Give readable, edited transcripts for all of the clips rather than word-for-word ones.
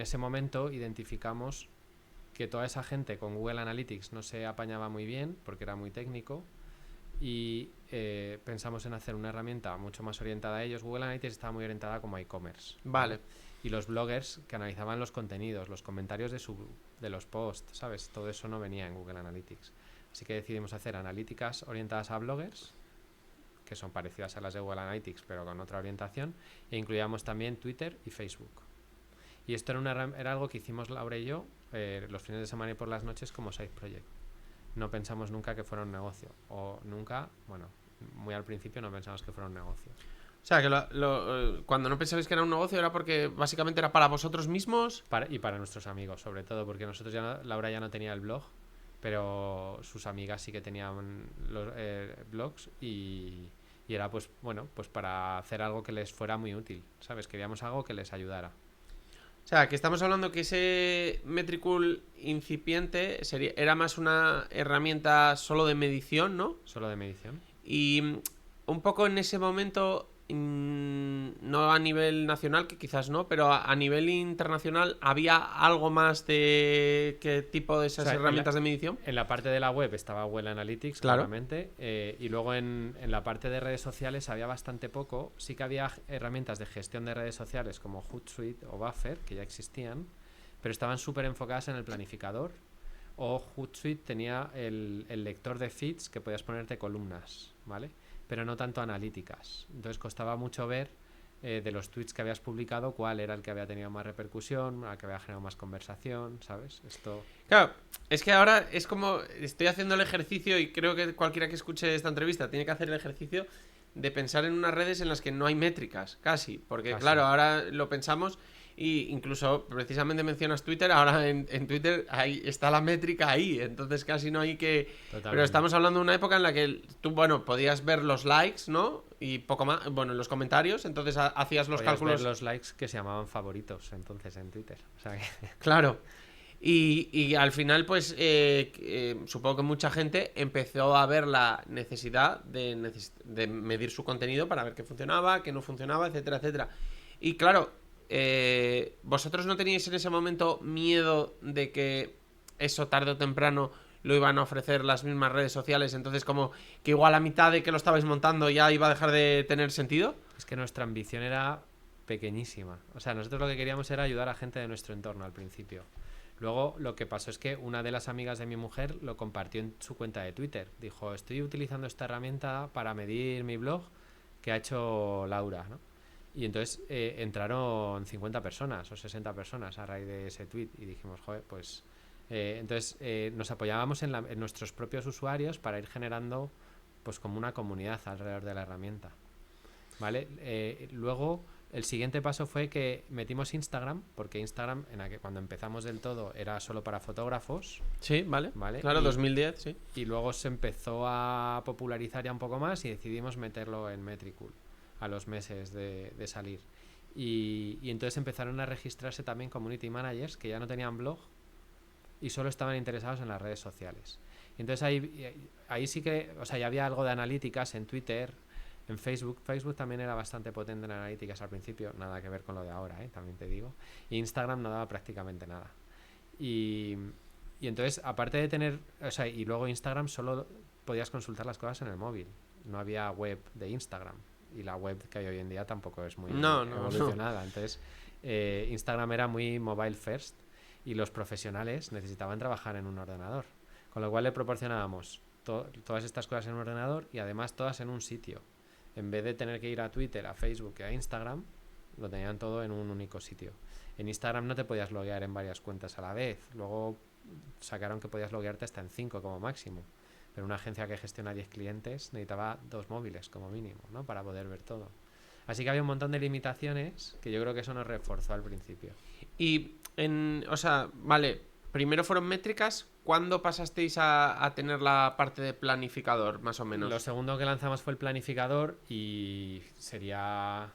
en ese momento identificamos que toda esa gente con Google Analytics no se apañaba muy bien porque era muy técnico y pensamos en hacer una herramienta mucho más orientada a ellos. Google Analytics estaba muy orientada como a e-commerce. Vale. Y los bloggers que analizaban los contenidos, los comentarios de los posts, ¿sabes? Todo eso no venía en Google Analytics. Así que decidimos hacer analíticas orientadas a bloggers, que son parecidas a las de Google Analytics, pero con otra orientación, e incluíamos también Twitter y Facebook. Y esto era algo que hicimos Laura y yo los fines de semana y por las noches como side project. No pensamos nunca que fuera un negocio. O nunca, bueno, muy al principio no pensamos que fuera un negocio. O sea, que cuando no pensabais que era un negocio era porque básicamente era para vosotros mismos. Y para nuestros amigos, sobre todo, porque nosotros Laura ya no tenía el blog, pero sus amigas sí que tenían los blogs y era pues bueno, pues para hacer algo que les fuera muy útil, ¿sabes? Queríamos algo que les ayudara. O sea, que estamos hablando que ese Metricool incipiente era más una herramienta solo de medición, ¿no? Solo de medición. Y un poco en ese momento, no a nivel nacional, que quizás no, pero a nivel internacional, ¿había algo más de qué tipo de esas herramientas de medición? En la parte de la web estaba Google Analytics, claro, claramente, y luego en la parte de redes sociales había bastante poco. Sí que había herramientas de gestión de redes sociales como Hootsuite o Buffer, que ya existían, pero estaban súper enfocadas en el planificador. O Hootsuite tenía el lector de feeds que podías ponerte columnas, ¿vale? Pero no tanto analíticas. Entonces costaba mucho ver de los tweets que habías publicado cuál era el que había tenido más repercusión, el que había generado más conversación, ¿sabes? Esto... Claro, es que ahora es como estoy haciendo el ejercicio y creo que cualquiera que escuche esta entrevista tiene que hacer el ejercicio de pensar en unas redes en las que no hay métricas, casi, porque claro, ahora lo pensamos y incluso precisamente mencionas Twitter, ahora en Twitter ahí está la métrica ahí, entonces casi no hay que... Totalmente. Pero estamos hablando de una época en la que tú, bueno, podías ver los likes, ¿no? Y poco más, bueno, en los comentarios, entonces hacías los podías cálculos... ver los likes que se llamaban favoritos entonces en Twitter, o sea que... Claro. Y al final, pues, supongo que mucha gente empezó a ver la necesidad de medir su contenido para ver qué funcionaba, qué no funcionaba, etcétera, etcétera. Y claro, vosotros no teníais en ese momento miedo de que eso tarde o temprano lo iban a ofrecer las mismas redes sociales, entonces como que igual a mitad de que lo estabais montando ya iba a dejar de tener sentido. Es que nuestra ambición era pequeñísima. O sea, nosotros lo que queríamos era ayudar a gente de nuestro entorno al principio. Luego lo que pasó es que una de las amigas de mi mujer lo compartió en su cuenta de Twitter. Dijo, estoy utilizando esta herramienta para medir mi blog que ha hecho Laura, ¿no? Y entonces entraron 50 personas o 60 personas a raíz de ese tweet y dijimos, joder, pues... entonces nos apoyábamos en nuestros propios usuarios para ir generando pues como una comunidad alrededor de la herramienta. ¿Vale? Luego el siguiente paso fue que metimos Instagram, porque Instagram cuando empezamos del todo era solo para fotógrafos. Sí, vale. Claro, 2010, sí. Y luego se empezó a popularizar ya un poco más y decidimos meterlo en Metricool a los meses de salir. Y entonces empezaron a registrarse también community managers que ya no tenían blog y solo estaban interesados en las redes sociales. Y entonces ahí sí que, o sea, ya había algo de analíticas en Twitter, en Facebook. Facebook también era bastante potente en analíticas al principio, nada que ver con lo de ahora, también te digo. Y Instagram no daba prácticamente nada. Y entonces, aparte de tener, o sea, y luego Instagram solo podías consultar las cosas en el móvil. No había web de Instagram. Y la web que hay hoy en día tampoco es muy evolucionada. Entonces, Instagram era muy mobile first y los profesionales necesitaban trabajar en un ordenador. Con lo cual le proporcionábamos todas estas cosas en un ordenador y además todas en un sitio. En vez de tener que ir a Twitter, a Facebook y a Instagram, lo tenían todo en un único sitio. En Instagram no te podías loguear en varias cuentas a la vez. Luego sacaron que podías loguearte hasta en 5 como máximo. Pero una agencia que gestiona 10 clientes necesitaba 2 móviles como mínimo, ¿no? Para poder ver todo. Así que había un montón de limitaciones que yo creo que eso nos reforzó al principio. Y, o sea, vale, primero fueron métricas. ¿Cuándo pasasteis a tener la parte de planificador, más o menos? Lo segundo que lanzamos fue el planificador y sería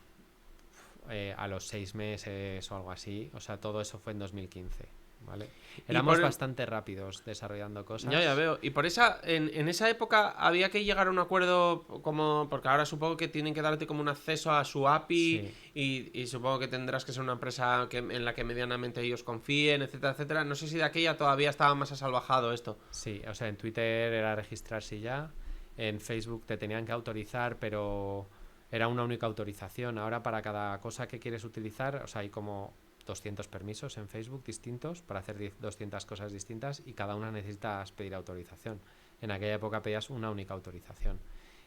a los 6 meses o algo así. O sea, todo eso fue en 2015, ¿vale? Éramos por- bastante rápidos desarrollando cosas. Ya veo. Y por esa, en esa época había que llegar a un acuerdo como, porque ahora supongo que tienen que darte como un acceso a su API Sí, y supongo que tendrás que ser una empresa en la que medianamente ellos confíen, etcétera, etcétera. No sé si de aquella todavía estaba más asalvajado esto. sí, o sea, en Twitter era registrarse ya, en Facebook te tenían que autorizar, pero era una única autorización. Ahora para cada cosa que quieres utilizar, o sea, hay como 200 permisos en Facebook distintos para hacer 200 cosas distintas y cada una necesitas pedir autorización. En aquella época pedías una única autorización.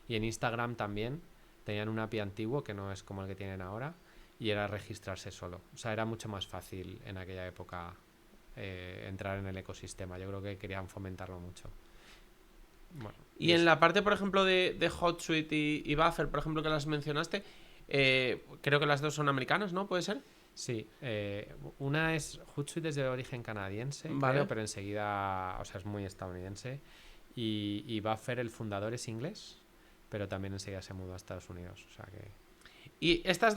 Y en Instagram también tenían un API antiguo que no es como el que tienen ahora y era registrarse solo. O sea, era mucho más fácil en aquella época entrar en el ecosistema. Yo creo que querían fomentarlo mucho. Bueno, Y en la parte, por ejemplo, de HotSuite y Buffer, por ejemplo, que las mencionaste, creo que las dos son americanas, ¿no? ¿Puede ser? sí, una es Hootsuite, es de origen canadiense, Vale. creo, pero enseguida, o sea, es muy estadounidense. Y Buffer, el fundador, es inglés, pero también enseguida se mudó a Estados Unidos. O sea que Y estas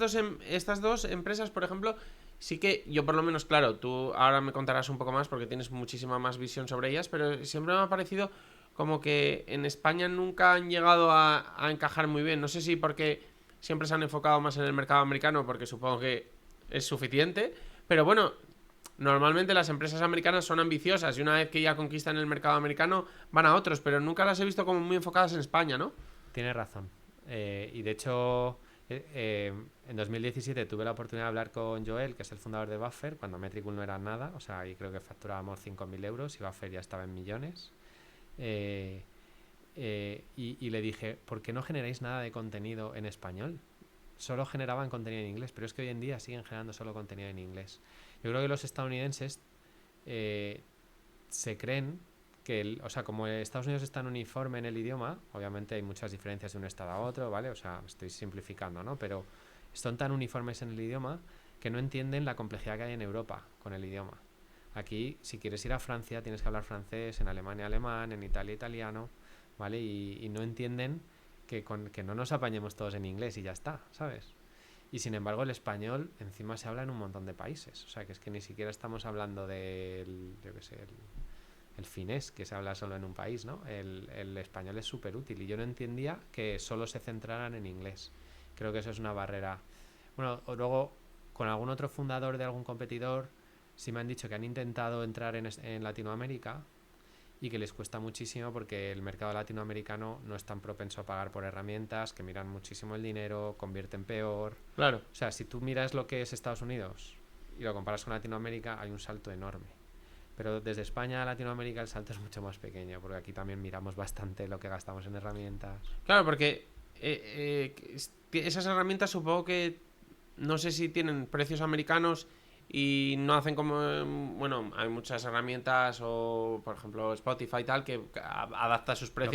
dos empresas, por ejemplo, sí que yo por lo menos, claro, tú ahora me contarás un poco más porque tienes muchísima más visión sobre ellas, pero siempre me ha parecido como que en España nunca han llegado a encajar muy bien. No sé si porque siempre se han enfocado más en el mercado americano, porque supongo que es suficiente, pero bueno, normalmente las empresas americanas son ambiciosas y una vez que ya conquistan el mercado americano van a otros, pero nunca las he visto como muy enfocadas en España, ¿no? tienes razón. Y de hecho, en 2017 tuve la oportunidad de hablar con Joel, que es el fundador de Buffer, cuando Metricool no era nada. O sea, ahí creo que facturábamos 5.000 euros y Buffer ya estaba en millones. Eh, y le dije, ¿por qué no generáis nada de contenido en español? Solo generaban contenido en inglés, pero es que hoy en día siguen generando solo contenido en inglés. Yo creo que los estadounidenses eh, se creen que, o sea, como Estados Unidos es tan uniforme en el idioma, obviamente hay muchas diferencias de un estado a otro, ¿vale? O sea, estoy simplificando, ¿no? Pero son tan uniformes en el idioma que no entienden la complejidad que hay en Europa con el idioma. Aquí, si quieres ir a Francia, tienes que hablar francés, en Alemania alemán, en Italia italiano, ¿vale? Y no entienden que no nos apañemos todos en inglés y ya está, ¿sabes? Y sin embargo el español encima se habla en un montón de países. O sea, que es que ni siquiera estamos hablando del, yo qué sé, el finés, que se habla solo en un país, ¿no? El español es súper útil y yo no entendía que solo se centraran en inglés. Creo que eso es una barrera. Bueno, o luego con algún otro fundador de algún competidor sí me han dicho que han intentado entrar en Latinoamérica y que les cuesta muchísimo porque el mercado latinoamericano no es tan propenso a pagar por herramientas, que miran muchísimo el dinero, convierten peor. Claro. O sea, si tú miras lo que es Estados Unidos y lo comparas con Latinoamérica, hay un salto enorme. Pero desde España a Latinoamérica el salto es mucho más pequeño, porque aquí también miramos bastante lo que gastamos en herramientas. Claro, porque esas herramientas supongo que no sé si tienen precios americanos y no hacen como, bueno, hay muchas herramientas o por ejemplo Spotify y tal que adapta sus precios